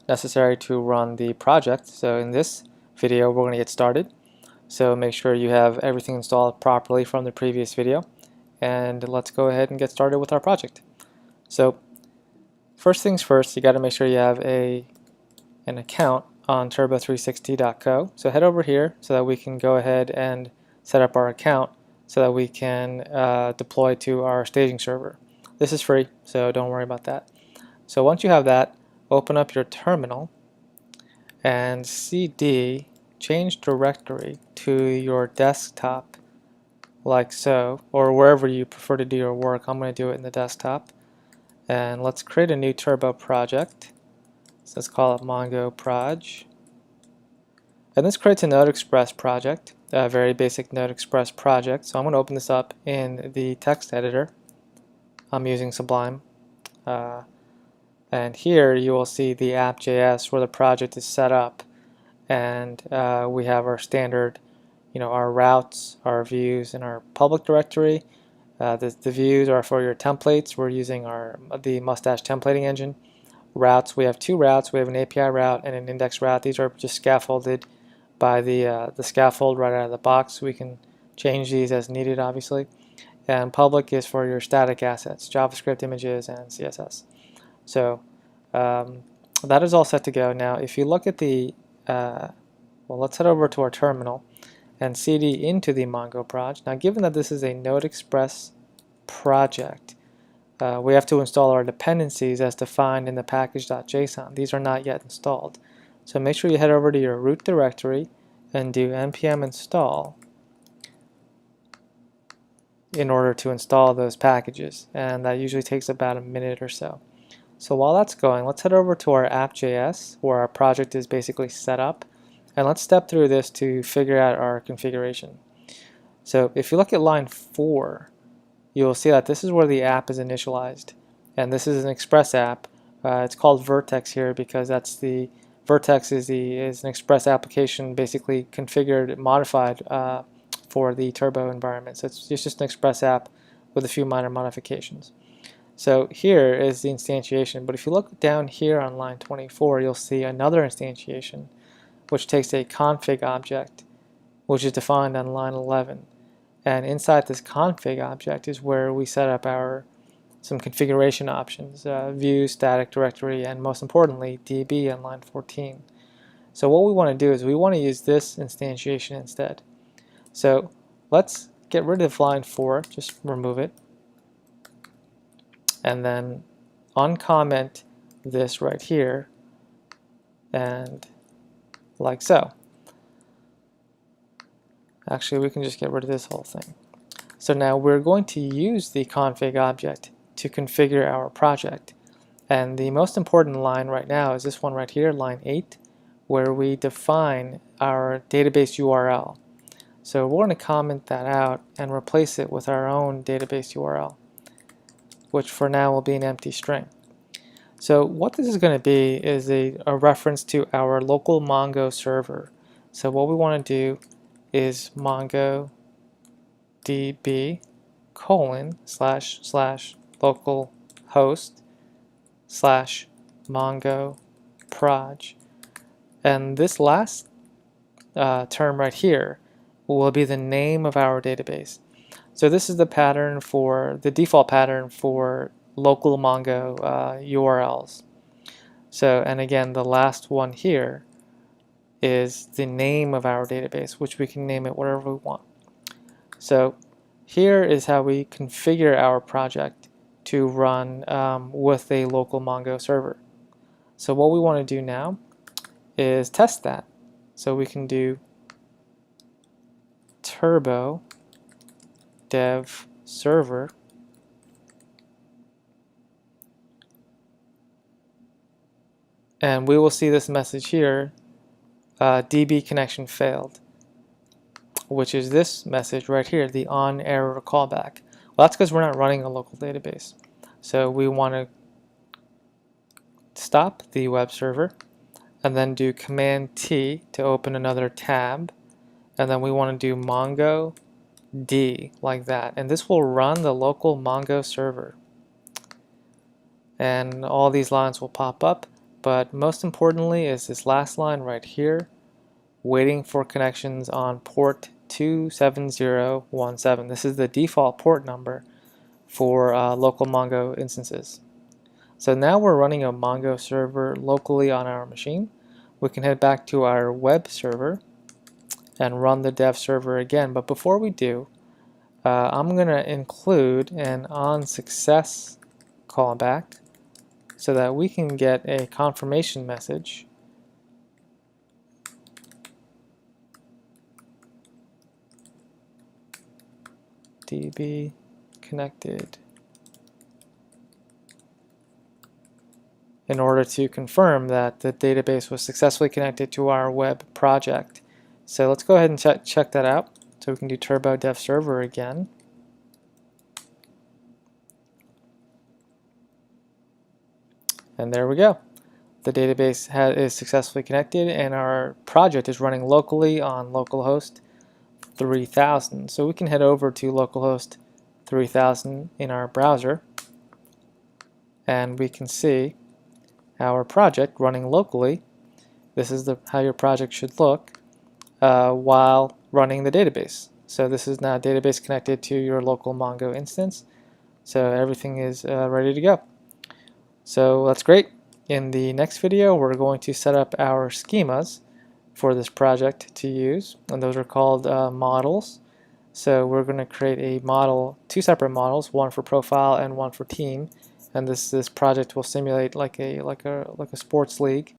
necessary to run the project. So in this video, we're going to get started. So make sure you have everything installed properly from the previous video, and let's go ahead and get started with our project. So first things first, you got to make sure you have an account on turbo360.co. So head over here so that we can go ahead and set up our account so that we can deploy to our staging server. This is free, so don't worry about that. So once you have that, open up your terminal and cd change directory to your desktop like so, or wherever you prefer to do your work. I'm going to do it in the desktop. And let's create a new Turbo project. So let's call it Mongo Proj. And this creates a Node-Express project, a very basic Node-Express project. So I'm going to open this up in the text editor. I'm using Sublime. And here you will see the app.js where the project is set up. And we have our standard, our routes, our views, and our public directory. The views are for your templates. We're using the Mustache templating engine. Routes, we have two routes. We have an API route and an index route. These are just scaffolded by the scaffold right out of the box. We can change these as needed, obviously. And public is for your static assets, JavaScript images and CSS. So that is all set to go. Now, if you look at the, well, let's head over to our terminal and cd into the Mongo Proj. Now, given that this is a Node-Express project, we have to install our dependencies as defined in the package.json. These are not yet installed. So make sure you head over to your root directory and do npm install in order to install those packages. And that usually takes about a minute or so. So while that's going, let's head over to our app.js where our project is basically set up. And let's step through this to figure out our configuration. So if you look at line 4, you'll see that this is where the app is initialized. And this is an Express app. It's called Vertex here because that's the Vertex is an Express application basically configured, modified for the Turbo environment. So it's just an Express app with a few minor modifications. So here is the instantiation. But if you look down here on line 24, you'll see another instantiation, which takes a config object, which is defined on line 11. And inside this config object is where we set up some configuration options, view, static directory, and most importantly, DB on line 14. So what we want to do is we want to use this instantiation instead. So let's get rid of line 4, just remove it, and then uncomment this right here, and like so. Actually, we can just get rid of this whole thing. So now we're going to use the config object to configure our project. And the most important line right now is this one right here, line 8, where we define our database URL. So we're going to comment that out and replace it with our own database URL, which for now will be an empty string. So what this is going to be is a reference to our local Mongo server. So what we want to do is Mongo DB : //localhost /Mongo Proj. And this last term right here will be the name of our database. So this is the pattern for the default pattern for local Mongo URLs. So, and again, the last one here is the name of our database, which we can name it whatever we want. So here is how we configure our project to run with a local Mongo server. So what we want to do now is test that. So we can do turbo dev server and we will see this message here, DB connection failed, which is this message right here, the on error callback. Well, that's because we're not running a local database. So we want to stop the web server and then do Command T to open another tab, and then we want to do Mongo D like that, and this will run the local Mongo server. And all these lines will pop up, but most importantly is this last line right here, waiting for connections on port 27017. This is the default port number for local Mongo instances. So now we're running a Mongo server locally on our machine. We can head back to our web server and run the dev server again. But before we do, I'm going to include an onSuccess callback so that we can get a confirmation message DB connected in order to confirm that the database was successfully connected to our web project. So let's go ahead and check that out. So we can do turbo dev server again. And there we go. The database is successfully connected and our project is running locally on localhost 3000. So we can head over to localhost 3000 in our browser and we can see our project running locally. This is how your project should look while running the database. So this is now database connected to your local Mongo instance. So everything is ready to go. So that's great. In the next video, we're going to set up our schemas for this project to use, and those are called models. So we're going to create a model, two separate models, one for profile and one for team, and this project will simulate like a sports league.